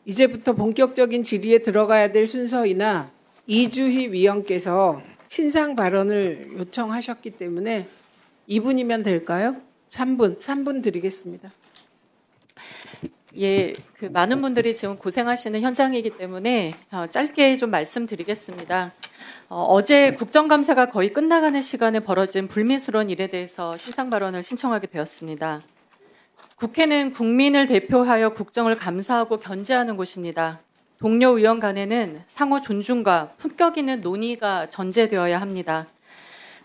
이제부터 본격적인 질의에 들어가야 될 순서이나 이주희 위원께서 신상 발언을 요청하셨기 때문에 2분이면 될까요? 3분 드리겠습니다. 예, 많은 분들이 지금 고생하시는 현장이기 때문에 짧게 좀 말씀드리겠습니다. 어제 국정감사가 거의 끝나가는 시간에 벌어진 불미스러운 일에 대해서 신상 발언을 신청하게 되었습니다. 국회는 국민을 대표하여 국정을 감사하고 견제하는 곳입니다. 동료 의원 간에는 상호 존중과 품격 있는 논의가 전제되어야 합니다.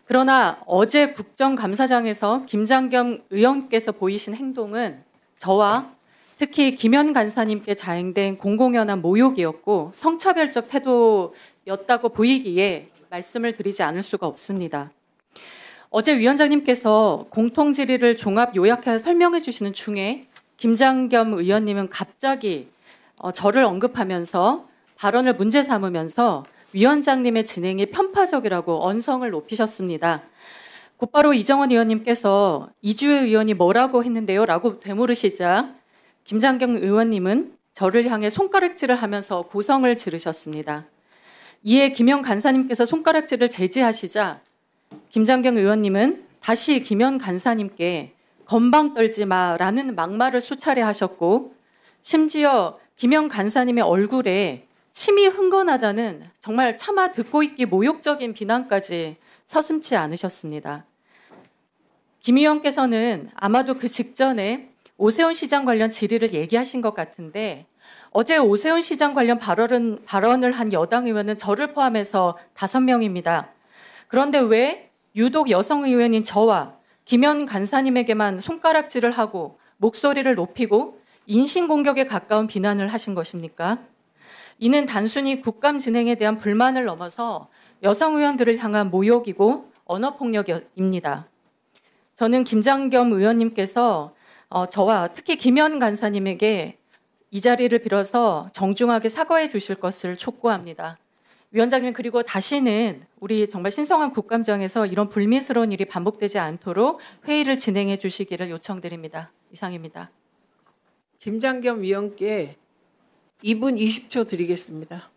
그러나 어제 국정감사장에서 김장겸 의원께서 보이신 행동은 저와 특히 김현 간사님께 자행된 공공연한 모욕이었고 성차별적 태도였다고 보이기에 말씀을 드리지 않을 수가 없습니다. 어제 위원장님께서 공통질의를 종합 요약해서 설명해 주시는 중에 김장겸 의원님은 갑자기 저를 언급하면서 발언을 문제 삼으면서 위원장님의 진행이 편파적이라고 언성을 높이셨습니다. 곧바로 이정원 의원님께서 이주혜 의원이 뭐라고 했는데요? 라고 되물으시자 김장겸 의원님은 저를 향해 손가락질을 하면서 고성을 지르셨습니다. 이에 김현 간사님께서 손가락질을 제지하시자 김장겸 의원님은 다시 김현 간사님께 건방 떨지 마라는 막말을 수차례 하셨고 심지어 김현 간사님의 얼굴에 침이 흥건하다는 정말 차마 듣고 있기 모욕적인 비난까지 서슴지 않으셨습니다. 김 의원께서는 아마도 그 직전에 오세훈 시장 관련 질의를 얘기하신 것 같은데 어제 오세훈 시장 관련 발언을 한 여당 의원은 저를 포함해서 5명입니다. 그런데 왜 유독 여성 의원인 저와 김현 간사님에게만 손가락질을 하고 목소리를 높이고 인신공격에 가까운 비난을 하신 것입니까? 이는 단순히 국감 진행에 대한 불만을 넘어서 여성 의원들을 향한 모욕이고 언어폭력입니다. 저는 김장겸 의원님께서 저와 특히 김현 간사님에게 이 자리를 빌어서 정중하게 사과해 주실 것을 촉구합니다. 위원장님, 그리고 다시는 우리 정말 신성한 국감장에서 이런 불미스러운 일이 반복되지 않도록 회의를 진행해 주시기를 요청드립니다. 이상입니다. 김장겸 위원께 2분 20초 드리겠습니다.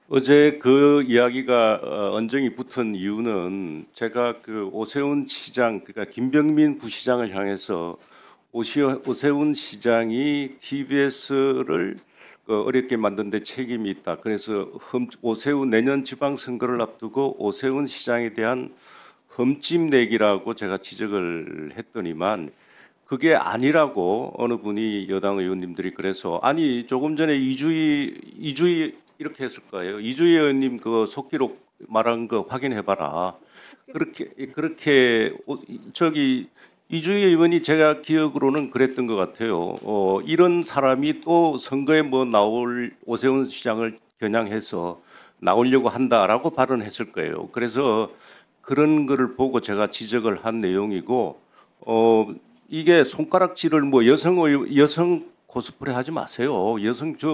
어제 그 이야기가 언정이 붙은 이유는 제가 그 오세훈 시장, 그러니까 김병민 부시장을 향해서 오세훈 시장이 TBS를 어렵게 만든 데 책임이 있다. 그래서 오세훈 내년 지방선거를 앞두고 오세훈 시장에 대한 흠집내기라고 제가 지적을 했더니만 그게 아니라고 어느 분이 여당 의원님들이 그래서 아니 조금 전에 이주희 이렇게 했을 거예요. 이주희 의원님 그 속기록 말한 거 확인해봐라. 그렇게 저기 이주희 의원이 제가 기억으로는 그랬던 것 같아요. 이런 사람이 또 선거에 뭐 나올 오세훈 시장을 겨냥해서 나오려고 한다라고 발언했을 거예요. 그래서 그런 거를 보고 제가 지적을 한 내용이고 이게 손가락질을 뭐 여성 코스프레 하지 마세요.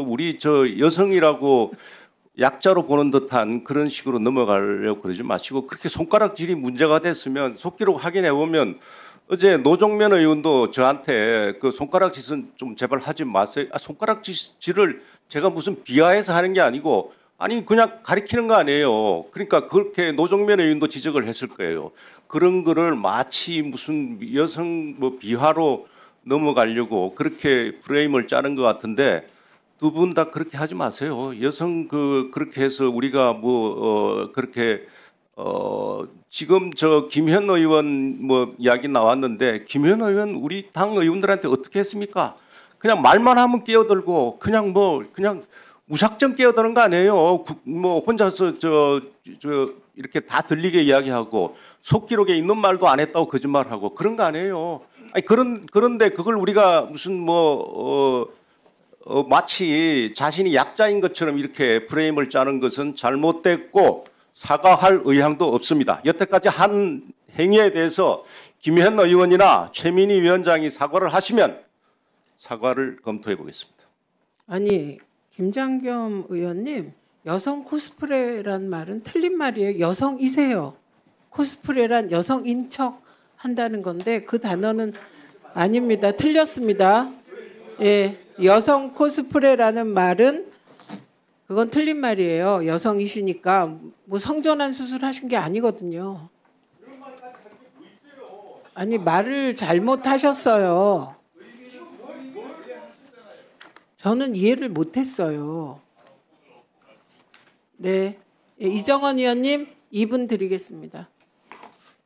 우리 여성이라고 약자로 보는 듯한 그런 식으로 넘어가려고 그러지 마시고 그렇게 손가락질이 문제가 됐으면 속기록 확인해 보면 어제 노종면 의원도 저한테 그 손가락질은 좀 제발 하지 마세요. 손가락질을 제가 무슨 비하해서 하는 게 아니고 아니 그냥 가리키는 거 아니에요. 그러니까 그렇게 노종면 의원도 지적을 했을 거예요. 그런 거를 마치 무슨 여성 뭐 비하로 넘어가려고 그렇게 프레임을 짜는 것 같은데 두 분 다 그렇게 하지 마세요. 여성 그렇게 해서 우리가 그렇게 지금 저 김현 의원 뭐 이야기 나왔는데 김현 의원 우리 당 의원들한테 어떻게 했습니까? 그냥 말만 하면 끼어들고 그냥 무작정 끼어드는 거 아니에요. 뭐 혼자서 이렇게 다 들리게 이야기하고 속기록에 있는 말도 안 했다고 거짓말하고 그런 거 아니에요. 아니 그런데 그걸 우리가 무슨 마치 자신이 약자인 것처럼 이렇게 프레임을 짜는 것은 잘못됐고 사과할 의향도 없습니다. 여태까지 한 행위에 대해서 김현 의원이나 최민희 위원장이 사과를 하시면 사과를 검토해 보겠습니다. 아니 김장겸 의원님 여성 코스프레란 말은 틀린 말이에요. 여성이세요. 코스프레란 여성인 척 한다는 건데 그 단어는 아닙니다. 틀렸습니다. 예, 여성 코스프레라는 말은 그건 틀린 말이에요. 여성이시니까 뭐 성전환 수술하신 게 아니거든요. 아니 말을 잘못하셨어요. 저는 이해를 못했어요. 네, 예, 이정원 의원님 2분 드리겠습니다.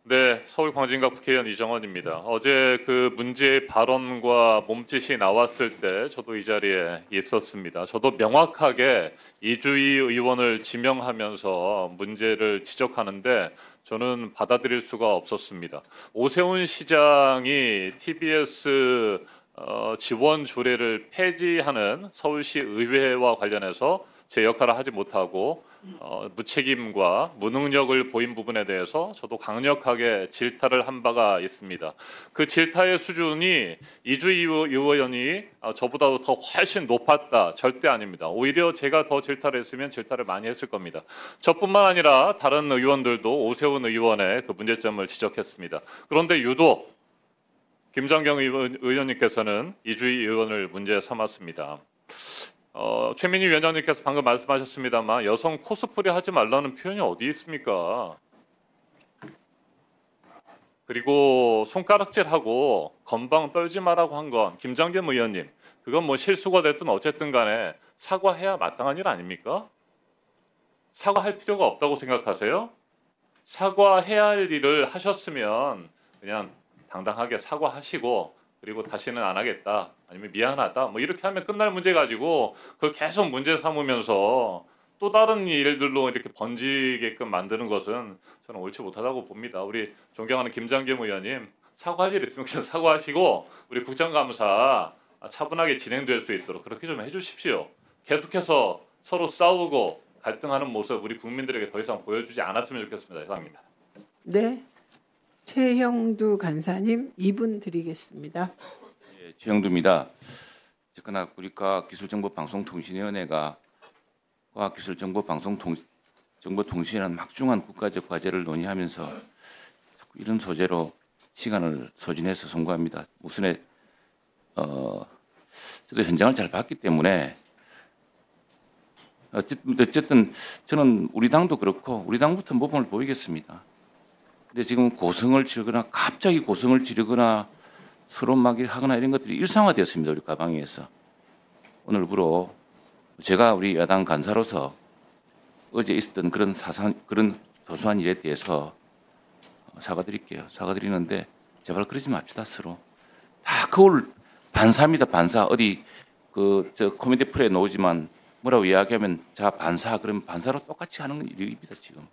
네, 서울광진갑 국회의원 이정원입니다. 어제 그 문제의 발언과 몸짓이 나왔을 때 저도 이 자리에 있었습니다. 저도 명확하게 이주희 의원을 지명하면서 문제를 지적하는데 저는 받아들일 수가 없었습니다. 오세훈 시장이 TBS 지원 조례를 폐지하는 서울시 의회와 관련해서 제 역할을 하지 못하고 무책임과 무능력을 보인 부분에 대해서 저도 강력하게 질타를 한 바가 있습니다. 그 질타의 수준이 이주희 의원이 저보다도 더 훨씬 높았다. 절대 아닙니다. 오히려 제가 더 질타를 했으면 질타를 많이 했을 겁니다. 저뿐만 아니라 다른 의원들도 오세훈 의원의 그 문제점을 지적했습니다. 그런데 유독 김장경 의원님께서는 이주희 의원을 문제 삼았습니다. 최민희 위원장님께서 방금 말씀하셨습니다만 여성 코스프레 하지 말라는 표현이 어디 있습니까? 그리고 손가락질하고 건방 떨지 마라고 한 건 김장겸 의원님, 그건 뭐 실수가 됐든 어쨌든 간에 사과해야 마땅한 일 아닙니까? 사과할 필요가 없다고 생각하세요? 사과해야 할 일을 하셨으면 그냥 당당하게 사과하시고 그리고 다시는 안 하겠다 아니면 미안하다 뭐 이렇게 하면 끝날 문제 가지고 그걸 계속 문제 삼으면서 또 다른 일들로 이렇게 번지게끔 만드는 것은 저는 옳지 못하다고 봅니다. 우리 존경하는 김장겸 의원님, 사과할 일 있으면 그냥 사과하시고 우리 국정감사 차분하게 진행될 수 있도록 그렇게 좀 해주십시오. 계속해서 서로 싸우고 갈등하는 모습 우리 국민들에게 더 이상 보여주지 않았으면 좋겠습니다. 이상입니다. 네, 최형두 간사님 2분 드리겠습니다. 예, 최형두입니다. 어쨌거나 국립과학기술정보방송통신위원회가 과학기술정보방송정보통신이라는 막중한 국가적 과제를 논의하면서 자꾸 이런 소재로 시간을 소진해서 송구합니다. 우선에 저도 현장을 잘 봤기 때문에 어쨌든 저는 우리 당도 그렇고 우리 당부터 모범을 보이겠습니다. 근데 지금 고성을 지르거나 갑자기 고성을 지르거나 서로 막 하거나 이런 것들이 일상화되었습니다. 우리 가방에서. 오늘부로 제가 우리 야당 간사로서 어제 있었던 그런 소소한 일에 대해서 사과드릴게요. 사과드리는데 제발 그러지 맙시다. 서로. 다 그걸 반사입니다. 반사. 어디 저 코미디 프로에 나오지만 뭐라고 이야기하면 자 반사 그러면 반사로 똑같이 하는 일입니다. 지금.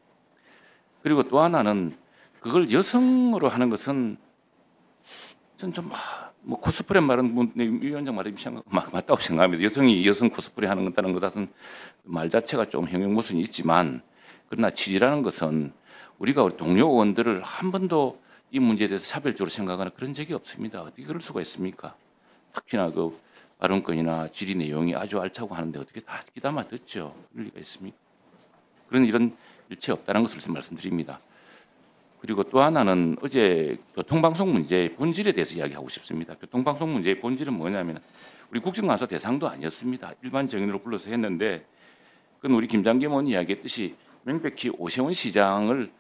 그리고 또 하나는 그걸 여성으로 하는 것은 전 좀 뭐 코스프레 말은 뭐 위원장 말이 맞다고 생각합니다. 여성이 여성 코스프레 하는 것은 말 자체가 좀 형용모순이 있지만 그러나 취지라는 것은 우리가 우리 동료 의원들을 한 번도 이 문제에 대해서 차별적으로 생각하는 그런 적이 없습니다. 어떻게 그럴 수가 있습니까? 특히나 그 발언권이나 질의 내용이 아주 알차고 하는데 어떻게 다 귀담아 듣죠? 그럴 리가 있습니까? 이런 일체 없다는 것을 말씀드립니다. 그리고 또 하나는 어제 교통방송 문제의 본질에 대해서 이야기하고 싶습니다. 교통방송 문제의 본질은 뭐냐면 우리 국정감사 대상도 아니었습니다. 일반 정인으로 불러서 했는데 그건 우리 김장겸 의원이 이야기했듯이 명백히 오세훈 시장을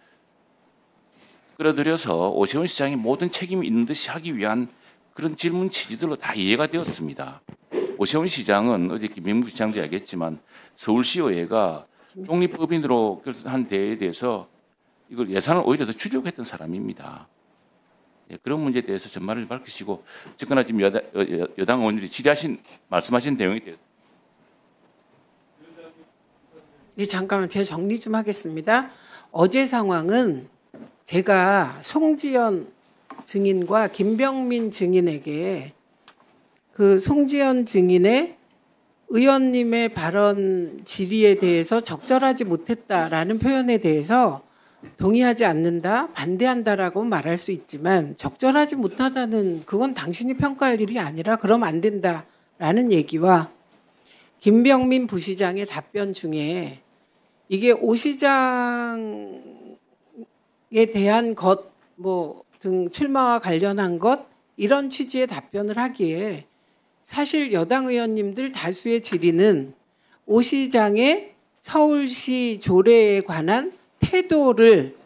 끌어들여서 오세훈 시장이 모든 책임이 있는 듯이 하기 위한 그런 질문 취지들로 다 이해가 되었습니다. 오세훈 시장은 어제 김명국 시장도 이야기했지만 서울시의회가 독립법인으로 한 데에 대해서 이걸 예산을 오히려 더 줄이려고 했던 사람입니다. 예, 그런 문제에 대해서 전말을 밝히시고 어쨌거나 지금 여당 의원들이 말씀하신 내용에 대해서 네, 잠깐만 제가 정리 좀 하겠습니다. 어제 상황은 제가 송지연 증인과 김병민 증인에게 그 송지연 증인의 의원님의 발언 질의에 대해서 적절하지 못했다라는 표현에 대해서 동의하지 않는다, 반대한다라고 말할 수 있지만 적절하지 못하다는 그건 당신이 평가할 일이 아니라 그럼 안 된다라는 얘기와 김병민 부시장의 답변 중에 이게 오 시장에 대한 것 뭐 등 출마와 관련한 것 이런 취지의 답변을 하기에 사실 여당 의원님들 다수의 질의는 오 시장의 서울시 조례에 관한 태도를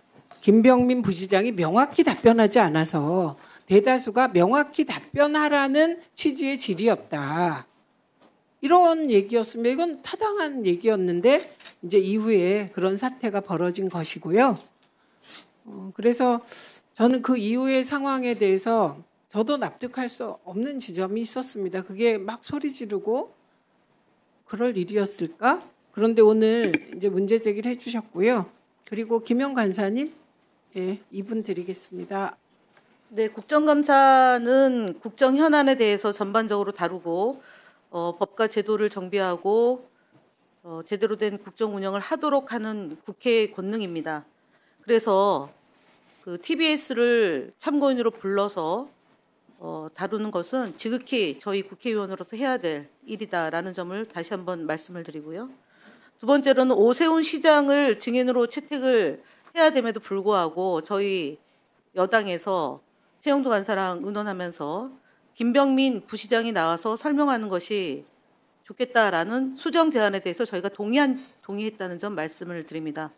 김병민 부시장이 명확히 답변하지 않아서 대다수가 명확히 답변하라는 취지의 질의였다. 이런 얘기였습니다. 이건 타당한 얘기였는데 이제 이후에 그런 사태가 벌어진 것이고요. 그래서 저는 그 이후의 상황에 대해서 저도 납득할 수 없는 지점이 있었습니다. 그게 막 소리 지르고 그럴 일이었을까? 그런데 오늘 이제 문제 제기를 해주셨고요. 그리고 김영 간사님, 예, 2분 드리겠습니다. 네, 국정감사는 국정 현안에 대해서 전반적으로 다루고 법과 제도를 정비하고 제대로 된 국정 운영을 하도록 하는 국회의 권능입니다. 그래서 그 TBS를 참고인으로 불러서 다루는 것은 지극히 저희 국회의원으로서 해야 될 일이다라는 점을 다시 한번 말씀을 드리고요. 두 번째로는 오세훈 시장을 증인으로 채택을 해야 됨에도 불구하고 저희 여당에서 최영도 간사랑 의논하면서 김병민 부시장이 나와서 설명하는 것이 좋겠다라는 수정 제안에 대해서 저희가 동의했다는 점 말씀을 드립니다.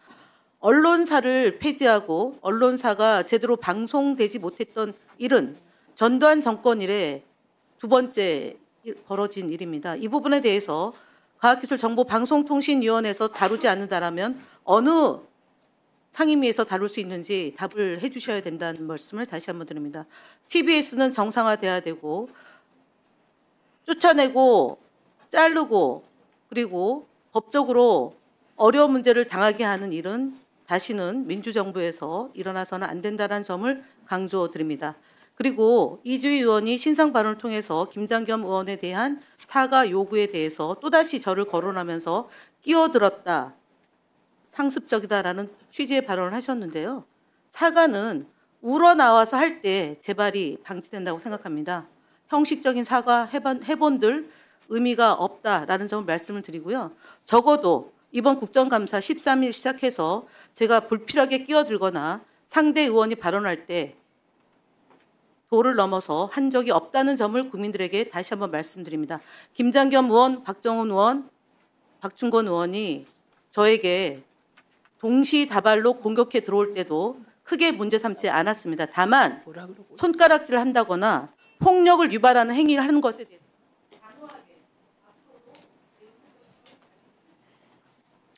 언론사를 폐지하고 언론사가 제대로 방송되지 못했던 일은 전두환 정권 이래 두 번째 벌어진 일입니다. 이 부분에 대해서 과학기술정보방송통신위원회에서 다루지 않는다라면 어느 상임위에서 다룰 수 있는지 답을 해주셔야 된다는 말씀을 다시 한번 드립니다. TBS는 정상화돼야 되고 쫓아내고 자르고 그리고 법적으로 어려운 문제를 당하게 하는 일은 다시는 민주정부에서 일어나서는 안 된다는 점을 강조드립니다. 그리고 이주희 의원이 신상 발언을 통해서 김장겸 의원에 대한 사과 요구에 대해서 또다시 저를 거론하면서 끼어들었다, 상습적이다라는 취지의 발언을 하셨는데요. 사과는 우러나와서 할 때 재발이 방지된다고 생각합니다. 형식적인 사과 해본들 의미가 없다라는 점을 말씀을 드리고요. 적어도 이번 국정감사 13일 시작해서 제가 불필요하게 끼어들거나 상대 의원이 발언할 때 도를 넘어서 한 적이 없다는 점을 국민들에게 다시 한번 말씀드립니다. 김장겸 의원, 박정훈 의원, 박충건 의원이 저에게 동시다발로 공격해 들어올 때도 크게 문제 삼지 않았습니다. 다만 손가락질을 한다거나 폭력을 유발하는 행위를 하는 것에 대해서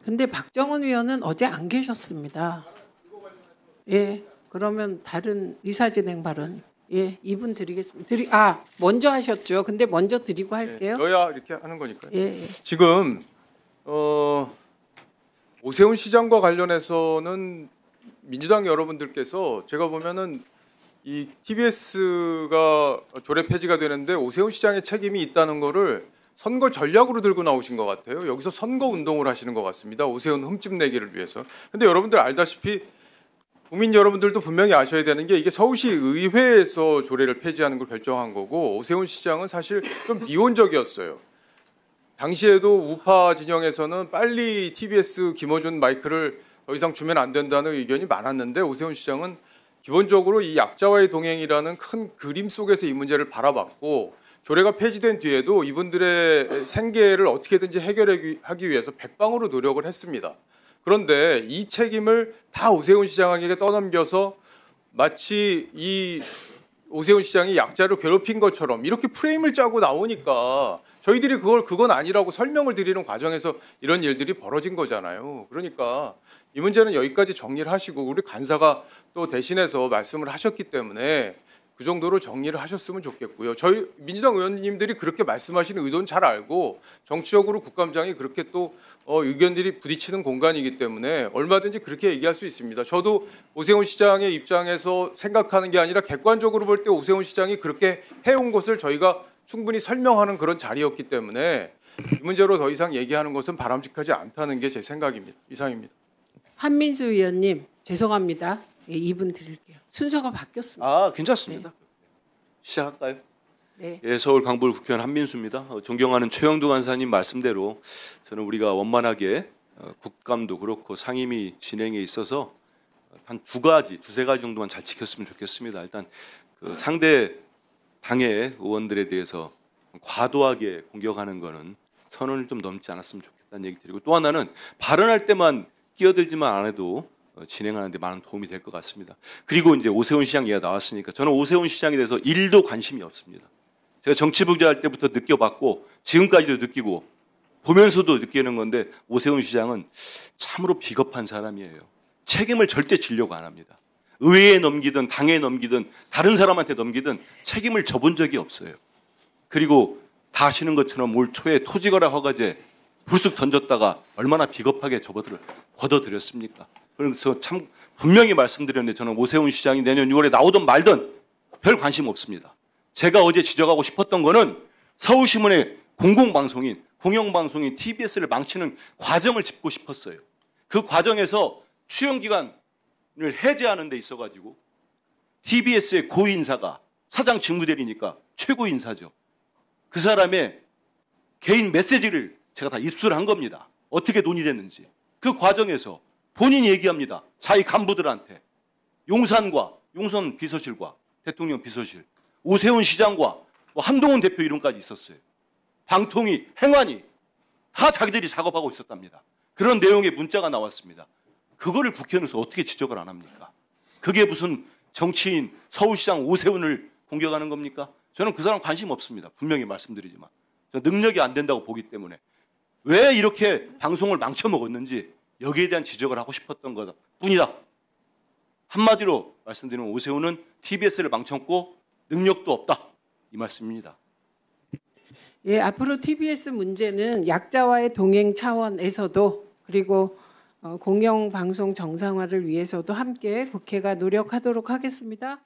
근데 박정훈 의원은 어제 안 계셨습니다. 예, 그러면 다른 의사진행 발언. 예, 2분 드리겠습니다. 먼저 하셨죠. 근데 먼저 드리고 할게요. 여야 이렇게 하는 거니까요. 예. 지금 오세훈 시장과 관련해서는 민주당 여러분들께서 제가 보면은 이 TBS가 조례 폐지가 되는데 오세훈 시장의 책임이 있다는 거를 선거 전략으로 들고 나오신 것 같아요. 여기서 선거 운동을 하시는 것 같습니다. 오세훈 흠집 내기를 위해서. 근데 여러분들 알다시피 국민 여러분들도 분명히 아셔야 되는 게 이게 서울시 의회에서 조례를 폐지하는 걸 결정한 거고 오세훈 시장은 사실 좀 미온적이었어요. 당시에도 우파 진영에서는 빨리 TBS 김어준 마이크를 더 이상 주면 안 된다는 의견이 많았는데 오세훈 시장은 기본적으로 이 약자와의 동행이라는 큰 그림 속에서 이 문제를 바라봤고 조례가 폐지된 뒤에도 이분들의 생계를 어떻게든지 해결하기 위해서 백방으로 노력을 했습니다. 그런데 이 책임을 다 오세훈 시장에게 떠넘겨서 마치 이 오세훈 시장이 약자를 괴롭힌 것처럼 이렇게 프레임을 짜고 나오니까 저희들이 그건 아니라고 설명을 드리는 과정에서 이런 일들이 벌어진 거잖아요. 그러니까 이 문제는 여기까지 정리를 하시고 우리 간사가 또 대신해서 말씀을 하셨기 때문에 그 정도로 정리를 하셨으면 좋겠고요. 저희 민주당 의원님들이 그렇게 말씀하시는 의도는 잘 알고 정치적으로 국감장이 그렇게 또 의견들이 부딪히는 공간이기 때문에 얼마든지 그렇게 얘기할 수 있습니다. 저도 오세훈 시장의 입장에서 생각하는 게 아니라 객관적으로 볼 때 오세훈 시장이 그렇게 해온 것을 저희가 충분히 설명하는 그런 자리였기 때문에 이 문제로 더 이상 얘기하는 것은 바람직하지 않다는 게 제 생각입니다. 이상입니다. 한민수 의원님 죄송합니다. 예, 2분 드릴게요. 순서가 바뀌었습니다. 괜찮습니다. 네. 시작할까요? 네. 예, 서울 강북 국회의원 한민수입니다. 존경하는 최영두 간사님 말씀대로 저는 우리가 원만하게 국감도 그렇고 상임위 진행에 있어서 한 두세 가지 정도만 잘 지켰으면 좋겠습니다. 일단 그 상대 당의 의원들에 대해서 과도하게 공격하는 거는 선을 좀 넘지 않았으면 좋겠다는 얘기 드리고, 또 하나는 발언할 때만 끼어들지만 안 해도 진행하는 데 많은 도움이 될 것 같습니다. 그리고 이제 오세훈 시장 얘기가 나왔으니까 저는 오세훈 시장에 대해서 1도 관심이 없습니다. 제가 정치부장할 때부터 느껴봤고 지금까지도 느끼고 보면서도 느끼는 건데, 오세훈 시장은 참으로 비겁한 사람이에요. 책임을 절대 지려고 안 합니다. 의회에 넘기든 당에 넘기든 다른 사람한테 넘기든 책임을 져본 적이 없어요. 그리고 다 아시는 것처럼 올 초에 토지거래 허가제 불쑥 던졌다가 얼마나 비겁하게 걷어들였습니까? 그래서 참 분명히 말씀드렸는데, 저는 오세훈 시장이 내년 6월에 나오든 말든 별 관심 없습니다. 제가 어제 지적하고 싶었던 거는 서울신문의 공공방송인, 공영방송인 TBS를 망치는 과정을 짚고 싶었어요. 그 과정에서 출연기간을 해제하는 데 있어가지고 TBS의 고인사가 사장 직무대리니까 최고 인사죠. 그 사람의 개인 메시지를 제가 다 입수를 한 겁니다. 어떻게 논의됐는지. 그 과정에서 본인이 얘기합니다. 자기 간부들한테. 용산 비서실과 대통령 비서실, 오세훈 시장과 한동훈 대표 이름까지 있었어요. 방통위, 행안위 다 자기들이 작업하고 있었답니다. 그런 내용의 문자가 나왔습니다. 그거를 국회의원에서 어떻게 지적을 안 합니까? 그게 무슨 정치인 서울시장 오세훈을 공격하는 겁니까? 저는 그 사람 관심 없습니다. 분명히 말씀드리지만. 능력이 안 된다고 보기 때문에. 왜 이렇게 방송을 망쳐먹었는지 여기에 대한 지적을 하고 싶었던 것 뿐이다. 한마디로 말씀드리면 오세훈은 TBS를 망쳤고 능력도 없다. 이 말씀입니다. 예, 앞으로 TBS 문제는 약자와의 동행 차원에서도, 그리고 공영방송 정상화를 위해서도 함께 국회가 노력하도록 하겠습니다.